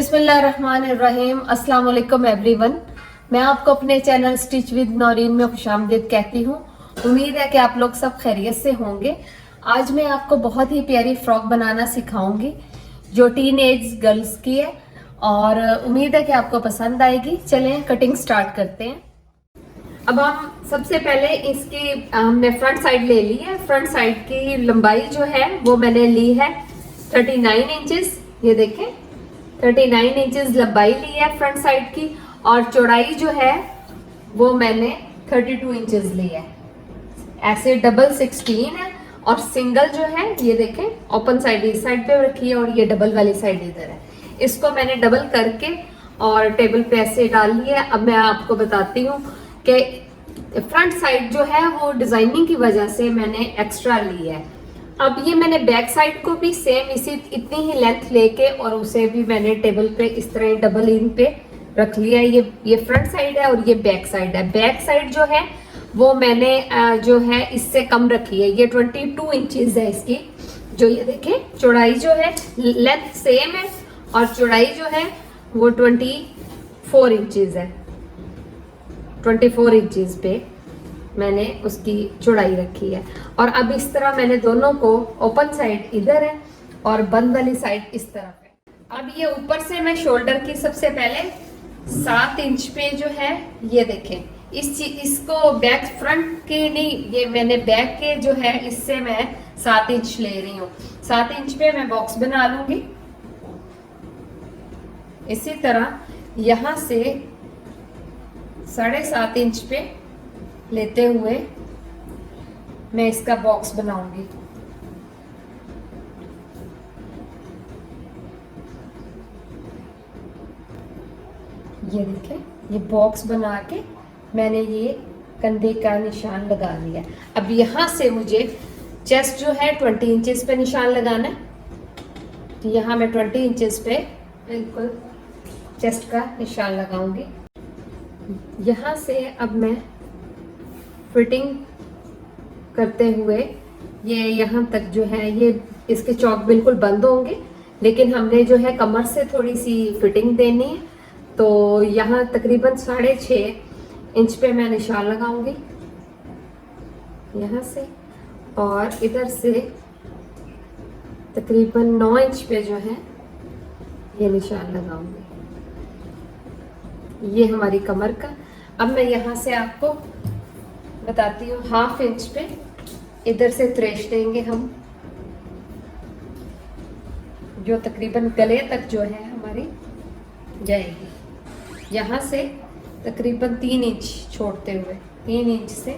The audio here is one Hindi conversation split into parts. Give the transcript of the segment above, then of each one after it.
बिस्मिल्लाहिर्रहमानिर्रहीम। अस्सलाम वालेकुम एवरीवन। मैं आपको अपने चैनल स्टिच विद नौरीन में खुशामदीद कहती हूँ। उम्मीद है कि आप लोग सब खैरियत से होंगे। आज मैं आपको बहुत ही प्यारी फ्रॉक बनाना सिखाऊंगी जो टीन एज गर्ल्स की है और उम्मीद है कि आपको पसंद आएगी। चलें कटिंग स्टार्ट करते हैं। अब हम सबसे पहले इसकी हमने फ्रंट साइड ले ली है। फ्रंट साइड की लंबाई जो है वो मैंने ली है 39 इंचेस। ये देखें 39 इंचेस लंबाई ली है फ्रंट साइड की और चौड़ाई जो है वो मैंने 32 इंचेस ली है। ऐसे डबल 16 है और सिंगल जो है ये देखें ओपन साइड इस साइड पे रखी है और ये डबल वाली साइड इधर है। इसको मैंने डबल करके और टेबल पे ऐसे डाल लिया। अब मैं आपको बताती हूँ कि फ्रंट साइड जो है वो डिजाइनिंग की वजह से मैंने एक्स्ट्रा ली है। अब ये मैंने बैक साइड को भी सेम इसी इतनी ही लेंथ लेके और उसे भी मैंने टेबल पे इस तरह डबल इन पे रख लिया। ये फ्रंट साइड है और ये बैक साइड है। बैक साइड जो है वो मैंने जो है इससे कम रखी है। ये 22 इंचेस है इसकी। जो ये देखें चौड़ाई जो है लेंथ सेम है और चौड़ाई जो है वो 24 इंचेस है। 24 इंचेस पे मैंने उसकी चौड़ाई रखी है। और अब इस तरह मैंने दोनों को ओपन साइड इधर है और बंद वाली साइड इस तरफ है। अब ये ऊपर से मैं शोल्डर की सबसे पहले 7 इंच पे जो है ये देखें इसको बैक फ्रंट के नहीं, ये मैंने बैक के जो है इससे मैं 7 इंच ले रही हूँ। 7 इंच पे मैं बॉक्स बना लूंगी। इसी तरह यहां से 7.5 इंच पे लेते हुए मैं इसका बॉक्स बनाऊंगी। ये देखें ये बॉक्स बना के मैंने ये कंधे का निशान लगा लिया। अब यहां से मुझे चेस्ट जो है 20 इंचेस पे निशान लगाना है। तो यहाँ मैं 20 इंचेस पे बिल्कुल चेस्ट का निशान लगाऊंगी। यहाँ से अब मैं फिटिंग करते हुए ये यहाँ तक जो है ये इसके चौक बिल्कुल बंद होंगे, लेकिन हमने जो है कमर से थोड़ी सी फिटिंग देनी है। तो यहाँ तकरीबन 6.5 इंच पे मैं निशान लगाऊंगी यहाँ से और इधर से तकरीबन 9 इंच पे जो है ये निशान लगाऊंगी। ये हमारी कमर का। अब मैं यहाँ से आपको बताती हूँ 1/2 इंच पे इधर से त्रेश देंगे हम, जो तकरीबन गले तक जो है हमारी जाएगी। यहाँ से तकरीबन 3 इंच छोड़ते हुए 3 इंच से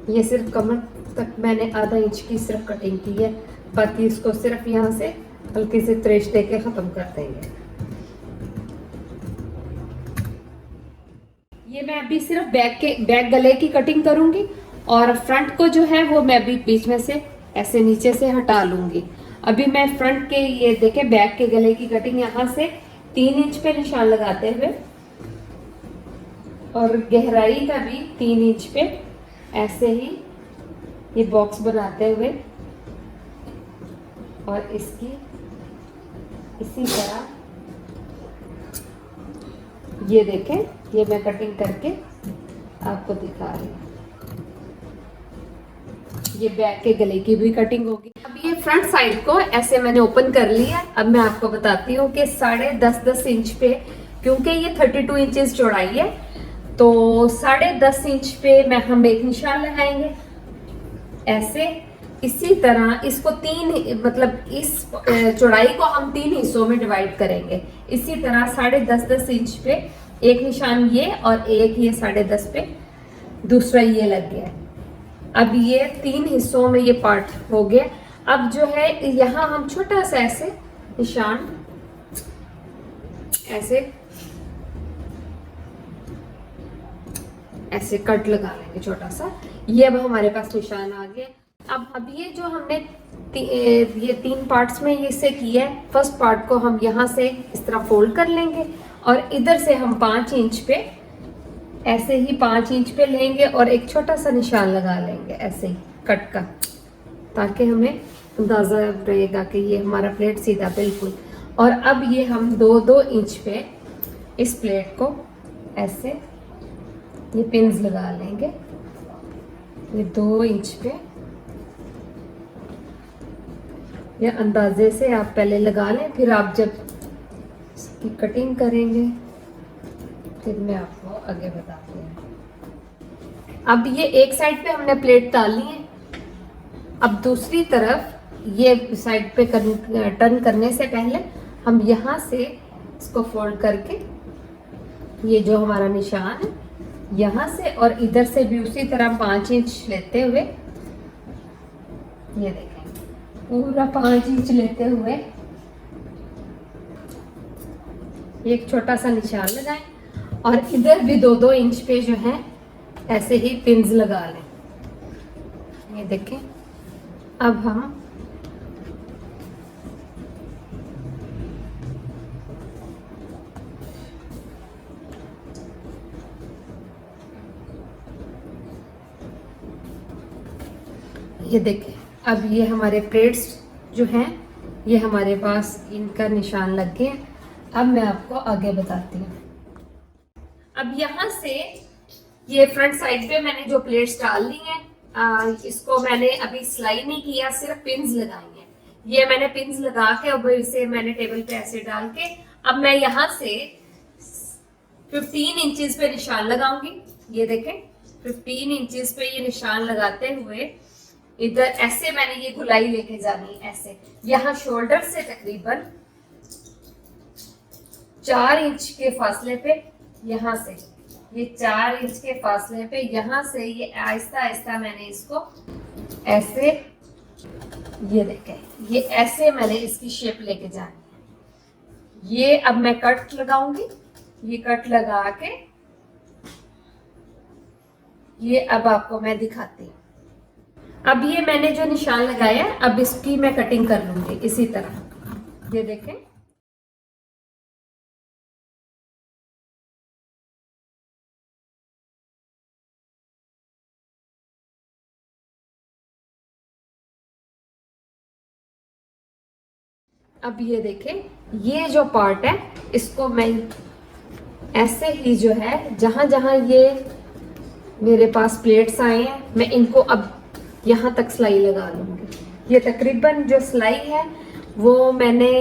ये सिर्फ कमर तक मैंने आधा इंच की सिर्फ कटिंग की है। बाकी इसको सिर्फ यहाँ से हल्के से त्रेश दे के ख़त्म कर देंगे। ये मैं अभी सिर्फ बैक गले की कटिंग करूंगी और फ्रंट को जो है वो मैं अभी बीच में से ऐसे नीचे से हटा लूंगी। अभी मैं फ्रंट के ये देखे बैक के गले की कटिंग यहाँ से 3 इंच पे निशान लगाते हुए और गहराई का भी 3 इंच पे ऐसे ही ये बॉक्स बनाते हुए और इसकी इसी तरह ये देखें ये मैं कटिंग करके आपको दिखा रही हूँ। ये बैक के गले की भी कटिंग होगी। अब ये फ्रंट साइड को ऐसे मैंने ओपन कर लिया। अब मैं आपको बताती हूँ कि 10.5 इंच पे, क्योंकि ये 32 इंचेस चौड़ाई है तो 10.5 इंच पे हम एक निशान लगाएंगे ऐसे। इसी तरह इसको 3 मतलब इस चौड़ाई को हम 3 हिस्सों में डिवाइड करेंगे। इसी तरह 10.5 इंच पे एक निशान ये और एक ये 10.5 पे दूसरा ये लग गया। अब ये 3 हिस्सों में ये पार्ट हो गया। अब जो है यहाँ हम छोटा सा ऐसे निशान ऐसे कट लगा लेंगे छोटा सा। ये अब हमारे पास निशान आ गया। अब ये जो हमने ये 3 पार्ट्स में ये इसे किया है। फर्स्ट पार्ट को हम यहाँ से इस तरह फोल्ड कर लेंगे और इधर से हम 5 इंच पे ऐसे ही 5 इंच पे लेंगे और एक छोटा सा निशान लगा लेंगे ऐसे ही कट का, ताकि हमें अंदाज़ा रहेगा कि ये हमारा प्लेट सीधा बिल्कुल। और अब ये हम 2-2 इंच पे इस प्लेट को ऐसे ये पिन्स लगा लेंगे, ये 2 इंच पे। ये अंदाजे से आप पहले लगा लें, फिर आप जब इसकी कटिंग करेंगे फिर मैं आपको आगे बताती हूँ। अब ये एक साइड पे हमने प्लेट डाली है, अब दूसरी तरफ ये साइड पे टर्न करने से पहले हम यहाँ से इसको फोल्ड करके ये जो हमारा निशान है यहाँ से और इधर से भी उसी तरह 5 इंच लेते हुए, ये देखें पूरा 5 इंच लेते हुए एक छोटा सा निशान लगाएं और इधर भी 2-2 इंच पे जो है ऐसे ही पिन्स लगा लें। ये देखें अब हम ये देखें अब ये हमारे प्लेट्स जो हैं ये हमारे पास इनका निशान लग गया। अब मैं आपको आगे बताती हूँ। अब यहाँ से ये फ्रंट साइड पे मैंने जो प्लेट्स डाल ली हैं इसको मैंने अभी सिलाई नहीं किया, सिर्फ पिन्स लगाई हैं। ये मैंने पिन्स लगा के अब इसे मैंने टेबल पे ऐसे डाल के अब मैं यहाँ से 15 इंचेस पे निशान लगाऊंगी। ये देखें 15 इंचेस पे ये निशान लगाते हुए इधर ऐसे मैंने ये गुलाई लेके जानी है ऐसे। यहाँ शोल्डर से तकरीबन 4 इंच के फासले पे, यहाँ से ये 4 इंच के फासले पे यहाँ से ये आहिस्ता आहिस्ता मैंने इसको ऐसे, ये देखें ये ऐसे मैंने इसकी शेप लेके जानी है। ये अब मैं कट लगाऊंगी, ये कट लगा के ये अब आपको मैं दिखाती हूँ। अब ये मैंने जो निशान लगाया है अब इसकी मैं कटिंग कर लूंगी इसी तरह। ये देखें अब ये देखें ये जो पार्ट है इसको मैं ऐसे ही जो है जहां जहां ये मेरे पास प्लेट्स आए हैं मैं इनको अब यहाँ तक सिलाई लगा लूँगी। ये तकरीबन जो सिलाई है वो मैंने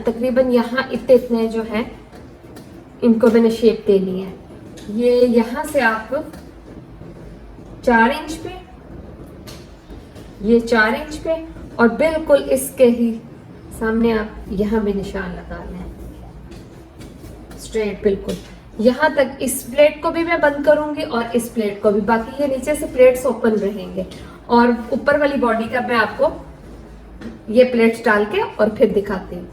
तकरीबन यहाँ इतने जो है इनको मैंने शेप दे ली है। ये यहाँ से आप 4 इंच पे, ये 4 इंच पे और बिल्कुल इसके ही सामने आप यहाँ भी निशान लगा लें स्ट्रेट बिल्कुल यहाँ तक। इस प्लेट को भी मैं बंद करूंगी और इस प्लेट को भी, बाकी ये नीचे से प्लेट्स ओपन रहेंगे और ऊपर वाली बॉडी का मैं आपको ये प्लेट्स डाल के और फिर दिखाती हूँ।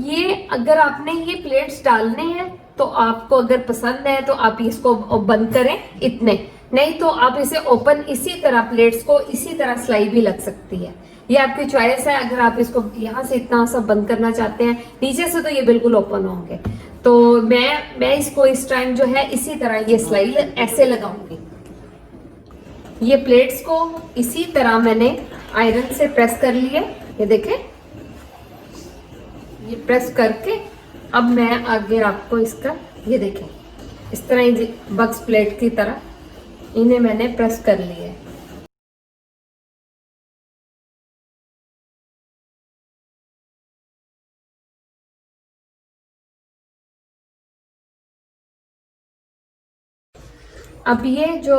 ये अगर आपने ये प्लेट्स डालने हैं तो आपको अगर पसंद है तो आप इसको बंद करें इतने, नहीं तो आप इसे ओपन इसी तरह प्लेट्स को इसी तरह सिलाई भी लग सकती है। ये आपकी चॉइस है। अगर आप इसको यहाँ से इतना सा बंद करना चाहते हैं, नीचे से तो ये बिल्कुल ओपन होंगे, तो मैं इसको इस टाइम जो है इसी तरह ये सिलाई ऐसे लगाऊंगी। ये प्लेट्स को इसी तरह मैंने आयरन से प्रेस कर लिया, ये देखें ये प्रेस करके अब मैं आगे आपको इसका ये देखें इस तरह बक्स प्लेट की तरह इन्हें मैंने प्रेस कर लिया है। अब ये जो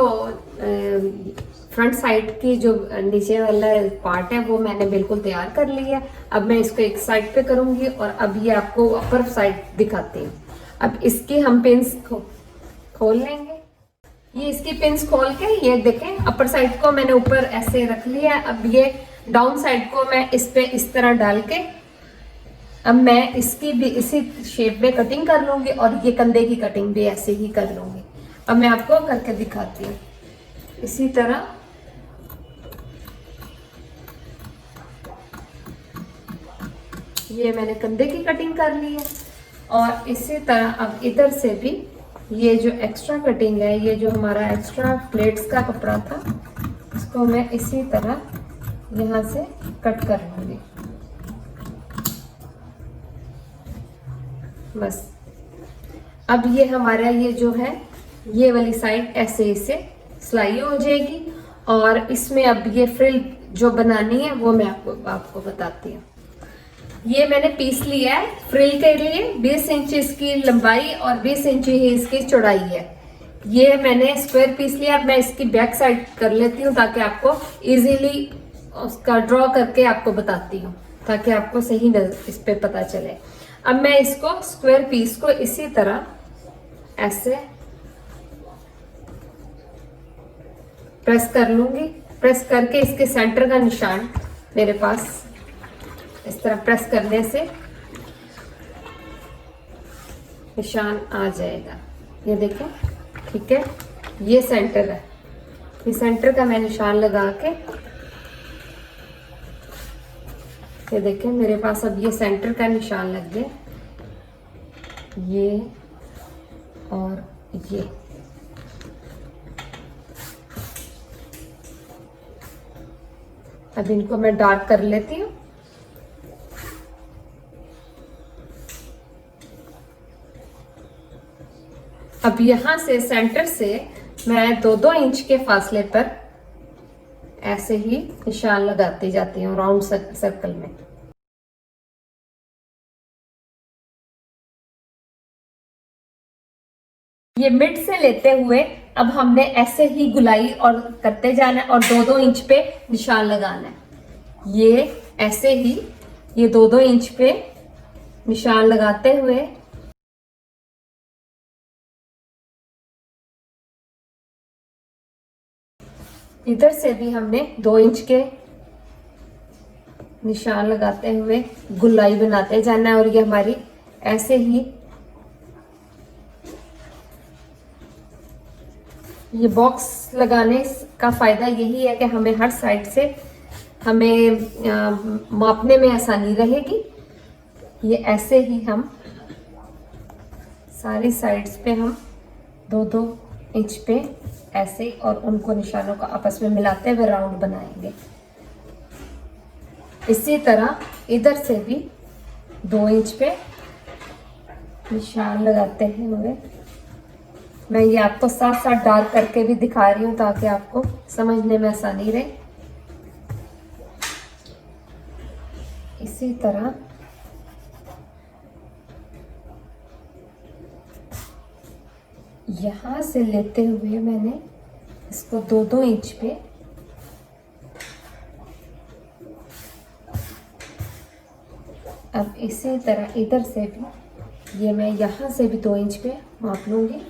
फ्रंट साइड की जो नीचे वाला पार्ट है वो मैंने बिल्कुल तैयार कर लिया है। अब मैं इसको एक साइड पे करूंगी और अब ये आपको अपर साइड दिखाती हूँ। अब इसकी हम पिंस खोल लेंगे। ये इसकी पिंस खोल के ये देखें अपर साइड को मैंने ऊपर ऐसे रख लिया है। अब ये डाउन साइड को मैं इस पे इस तरह डाल के अब मैं इसकी भी इसी शेप में कटिंग कर लूंगी और ये कंधे की कटिंग भी ऐसे ही कर लूंगी। अब मैं आपको करके दिखाती हूँ। इसी तरह ये मैंने कंधे की कटिंग कर ली है। और इसी तरह अब इधर से भी ये जो एक्स्ट्रा कटिंग है, ये जो हमारा एक्स्ट्रा प्लेट्स का कपड़ा था, इसको मैं इसी तरह यहाँ से कट कर लूँगी। बस अब ये हमारा ये जो है ये वाली साइड ऐसे इसे सिलाई हो जाएगी। और इसमें अब ये फ्रिल जो बनानी है वो मैं आपको बताती हूँ। ये मैंने पीस लिया है फ्रिल के लिए। 20 इंच इसकी लंबाई और 20 इंच ही इसकी चौड़ाई है। ये मैंने स्क्वायर पीस लिया। अब मैं इसकी बैक साइड कर लेती हूँ ताकि आपको इजीली उसका ड्रॉ करके आपको बताती हूँ, ताकि आपको सही इस पे पता चले। अब मैं इसको स्क्वायर पीस को इसी तरह ऐसे प्रेस कर लूंगी। प्रेस करके इसके सेंटर का निशान मेरे पास इस तरह प्रेस करने से निशान आ जाएगा। ये देखें, ठीक है, ये सेंटर है। ये सेंटर का मैं निशान लगा के, ये देखें मेरे पास अब ये सेंटर का निशान लग गया। ये और ये अब इनको मैं डार्क कर लेती हूँ। अब यहां से सेंटर से मैं 2-2 इंच के फासले पर ऐसे ही निशान लगाती जाती हूँ राउंड सर्कल में। ये मिड से लेते हुए अब हमने ऐसे ही गुलाई और करते जाना है और 2-2 इंच पे निशान लगाना है। ये ऐसे ही ये 2-2 इंच पे निशान लगाते हुए इधर से भी हमने 2 इंच के निशान लगाते हुए गुलाई बनाते जाना है। और ये हमारी ऐसे ही ये बॉक्स लगाने का फायदा यही है कि हमें हर साइड से हमें मापने में आसानी रहेगी। ये ऐसे ही हम सारी साइड्स पे हम 2-2 इंच पे ऐसे और उनको निशानों को आपस में मिलाते हुए राउंड बनाएंगे। इसी तरह इधर से भी 2 इंच पे निशान लगाते हैं हुए। मैं ये आपको साथ साथ डार्क करके भी दिखा रही हूँ ताकि आपको समझने में आसानी रहे। इसी तरह यहां से लेते हुए मैंने इसको 2-2 इंच पे अब इसी तरह इधर से भी ये मैं यहां से भी 2 इंच पे माप लूंगी।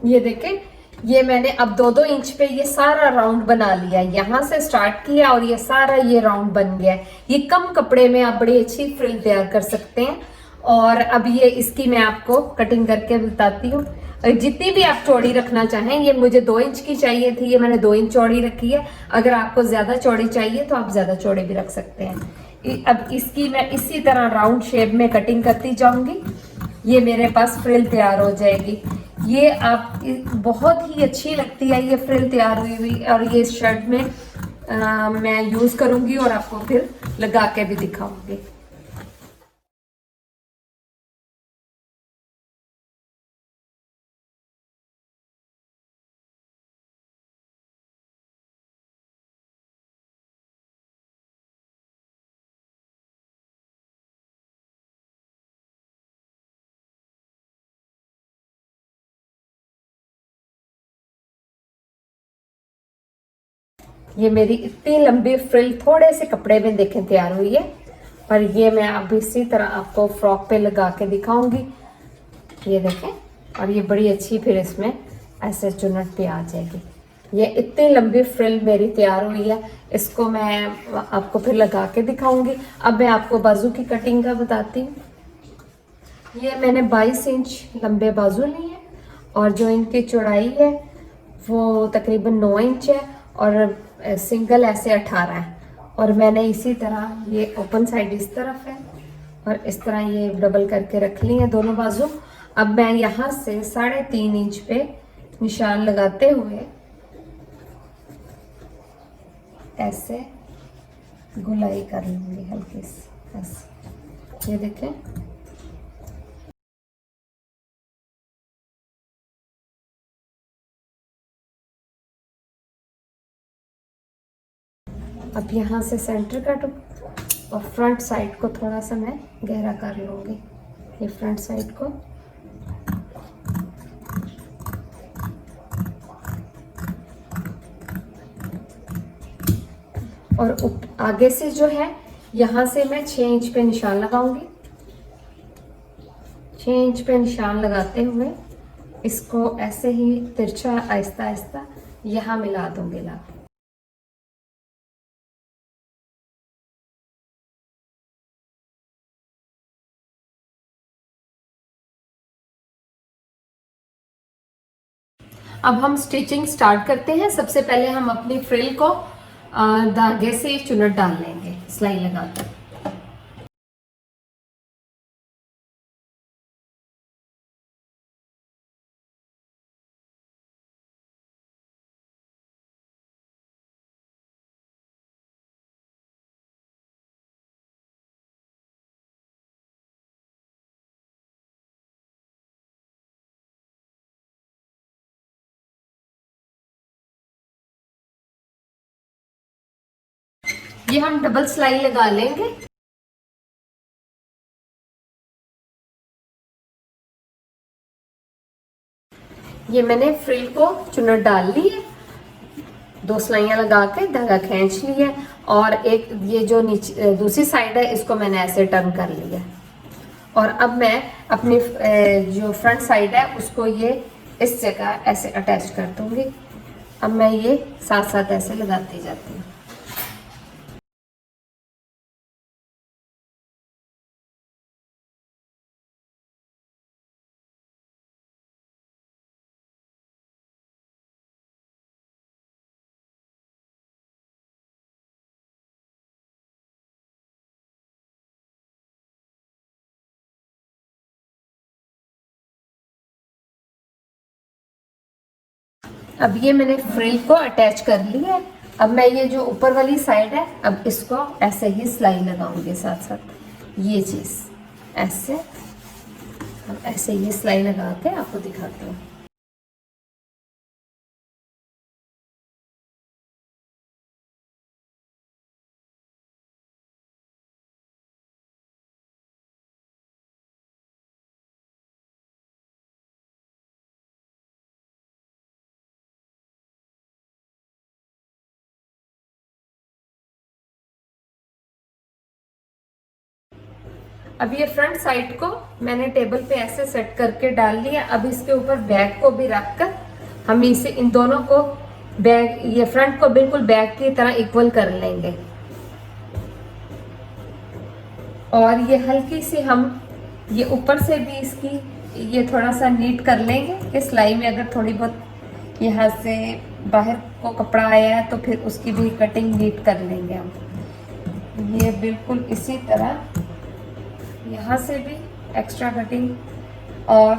ये देखें, ये मैंने अब 2-2 इंच पे ये सारा राउंड बना लिया। यहाँ से स्टार्ट किया और ये सारा ये राउंड बन गया। ये कम कपड़े में आप बड़ी अच्छी फ्रिल तैयार कर सकते हैं। और अब ये इसकी मैं आपको कटिंग करके बताती हूँ। जितनी भी आप चौड़ी रखना चाहें, ये मुझे 2 इंच की चाहिए थी, ये मैंने 2 इंच चौड़ी रखी है। अगर आपको ज्यादा चौड़ी चाहिए तो आप ज्यादा चौड़ी भी रख सकते हैं। अब इसकी मैं इसी तरह राउंड शेप में कटिंग करती जाऊंगी। ये मेरे पास फ्रिल तैयार हो जाएगी। ये आप बहुत ही अच्छी लगती है ये फ्रिल तैयार हुई हुई। और ये शर्ट में मैं यूज करूंगी और आपको फिर लगा के भी दिखाऊंगी। ये मेरी इतनी लंबी फ्रिल थोड़े से कपड़े में देखें तैयार हुई है। पर ये मैं अब इसी तरह आपको फ्रॉक पे लगा के दिखाऊंगी। ये देखें, और ये बड़ी अच्छी फिर इसमें ऐसे चुन्नट पे आ जाएगी। ये इतनी लंबी फ्रिल मेरी तैयार हुई है, इसको मैं आपको फिर लगा के दिखाऊंगी। अब मैं आपको बाजू की कटिंग का बताती हूँ। ये मैंने 22 इंच लंबे बाजू लिए हैं और जो इनकी चौड़ाई है वो तकरीबन 9 इंच है और सिंगल ऐसे 18 है। और मैंने इसी तरह ये ओपन साइड इस तरफ है और इस तरह ये डबल करके रख ली है दोनों बाजू। अब मैं यहाँ से 3.5 इंच पे निशान लगाते हुए ऐसे गुलाई कर लूंगी हल्की सी ऐसे। ये देखें, अब यहाँ से सेंटर काटूँ और फ्रंट साइड को थोड़ा सा मैं गहरा कर लूँगी। ये फ्रंट साइड को और आगे से जो है यहाँ से मैं 6 इंच पे निशान लगाऊंगी। 6 इंच पे निशान लगाते हुए इसको ऐसे ही तिरछा आहिस्ता आहिस्ता यहाँ मिला दूंगी ला। अब हम स्टिचिंग स्टार्ट करते हैं। सबसे पहले हम अपनी फ्रिल को धागे से चुनट डाल लेंगे सिलाई लगाकर। ये हम डबल सिलाई लगा लेंगे। ये मैंने फ्रिल को चुनट डाल ली है, 2 सिलाइयाँ लगा के धागा खींच ली है और एक ये जो नीचे दूसरी साइड है इसको मैंने ऐसे टर्न कर लिया। और अब मैं अपनी जो फ्रंट साइड है उसको ये इस जगह ऐसे अटैच कर दूंगी। अब मैं ये साथ साथ ऐसे लगाती जाती हूँ। अब ये मैंने फ्रिल को अटैच कर लिया है। अब मैं ये जो ऊपर वाली साइड है अब इसको ऐसे ही सिलाई लगाऊंगी साथ साथ। ये चीज़ ऐसे, अब ऐसे ये सिलाई लगा के आपको दिखाती हूँ। अब ये फ्रंट साइड को मैंने टेबल पे ऐसे सेट करके डाल लिया। अब इसके ऊपर बैक को भी रखकर हम इसे इन दोनों को बैक, ये फ्रंट को बिल्कुल बैक की तरह इक्वल कर लेंगे। और ये हल्की सी हम ये ऊपर से भी इसकी ये थोड़ा सा नीट कर लेंगे कि सिलाई में अगर थोड़ी बहुत यहाँ से बाहर को कपड़ा आया है तो फिर उसकी भी कटिंग नीट कर लेंगे हम। ये बिल्कुल इसी तरह यहाँ से भी एक्स्ट्रा कटिंग। और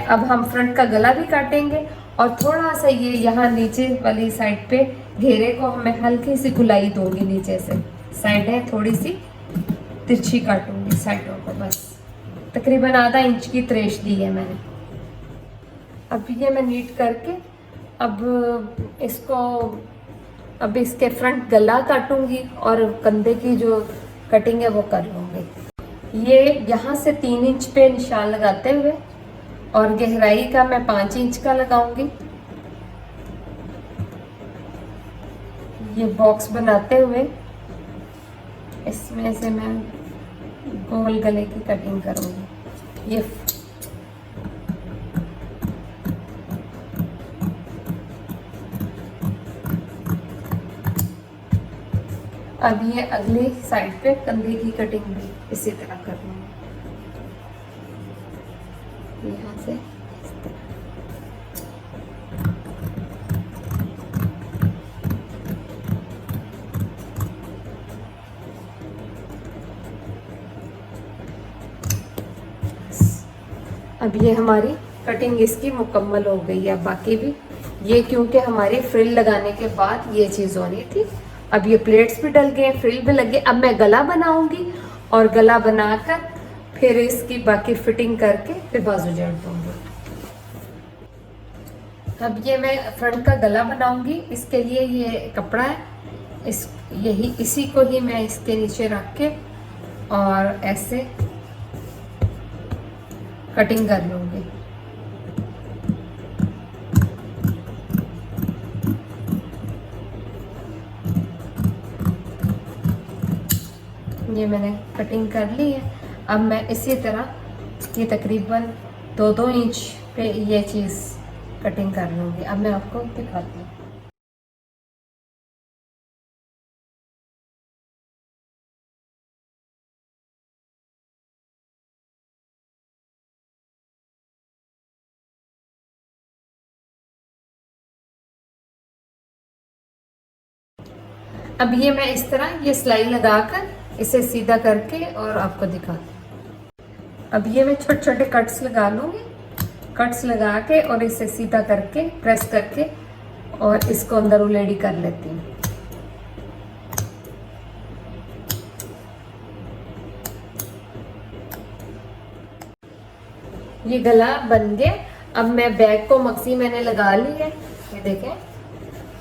अब हम फ्रंट का गला भी काटेंगे और थोड़ा सा ये यहाँ नीचे वाली साइड पे घेरे को मैं हल्की सी गुलाई दूंगी। नीचे से साइड है थोड़ी सी तिरछी काटूंगी साइडों को, बस तकरीबन आधा इंच की त्रेश दी है मैंने। अब ये मैं नीट करके अब इसको, अब इसके फ्रंट गला काटूंगी और कंधे की जो कटिंग है वो कर लूँगी। ये यहाँ से 3 इंच पे निशान लगाते हुए और गहराई का मैं 5 इंच का लगाऊंगी। ये बॉक्स बनाते हुए इसमें से मैं गोल गले की कटिंग करूँगी। अब ये अगली साइड पे कंधे की कटिंग भी इसी तरह कर लूँगी, यहाँ से इस तरह। अब ये हमारी कटिंग इसकी मुकम्मल हो गई है। बाकी भी ये क्योंकि हमारी फ्रिल लगाने के बाद ये चीज़ होनी थी। अब ये प्लेट्स भी डल गए, फ्रिल भी लग गए। अब मैं गला बनाऊंगी और गला बनाकर फिर इसकी बाकी फिटिंग करके फिर बाजू जड़ दूंगी। अब ये मैं फ्रंट का गला बनाऊंगी। इसके लिए ये कपड़ा है, इसी को ही मैं इसके नीचे रख के और ऐसे कटिंग कर लूंगी। ये मैंने कटिंग कर ली है। अब मैं इसी तरह ये तकरीबन 2-2 इंच पे ये चीज़ कटिंग कर लूँगी। अब मैं आपको दिखाती हूँ। अब ये मैं इस तरह ये सिलाई लगाकर इसे सीधा करके और आपको दिखाती हूँ। अब ये मैं छोटे छोटे कट्स लगा लूँगी, कट्स लगा के और इसे सीधा करके प्रेस करके और इसको अंदर उलेड़ी कर लेती हूँ। ये गला बन गया। अब मैं बैक को मक्सी मैंने लगा ली है, ये देखें।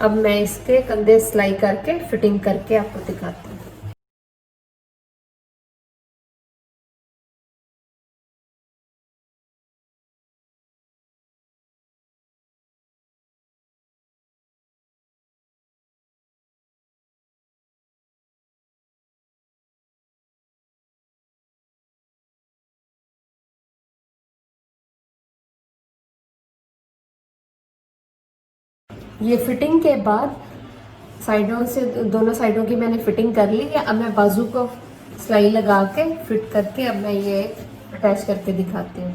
अब मैं इसके कंधे सिलाई करके फिटिंग करके आपको दिखाती हूँ। ये फिटिंग के बाद साइडों से दोनों साइडों की मैंने फिटिंग कर ली है। अब मैं बाजू को सिलाई लगा के फिट करके अब मैं ये अटैच करके दिखाती हूँ।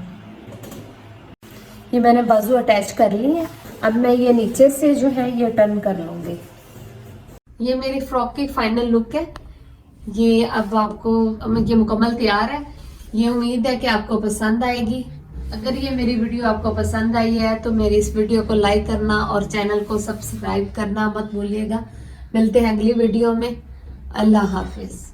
ये मैंने बाजू अटैच कर ली है। अब मैं ये नीचे से जो है ये टर्न कर लूँगी। ये मेरी फ्रॉक की फाइनल लुक है। ये अब आपको ये मुकम्मल तैयार है। ये उम्मीद है कि आपको पसंद आएगी। अगर ये मेरी वीडियो आपको पसंद आई है तो मेरी इस वीडियो को लाइक करना और चैनल को सब्सक्राइब करना मत भूलिएगा। मिलते हैं अगली वीडियो में। अल्लाह हाफिज।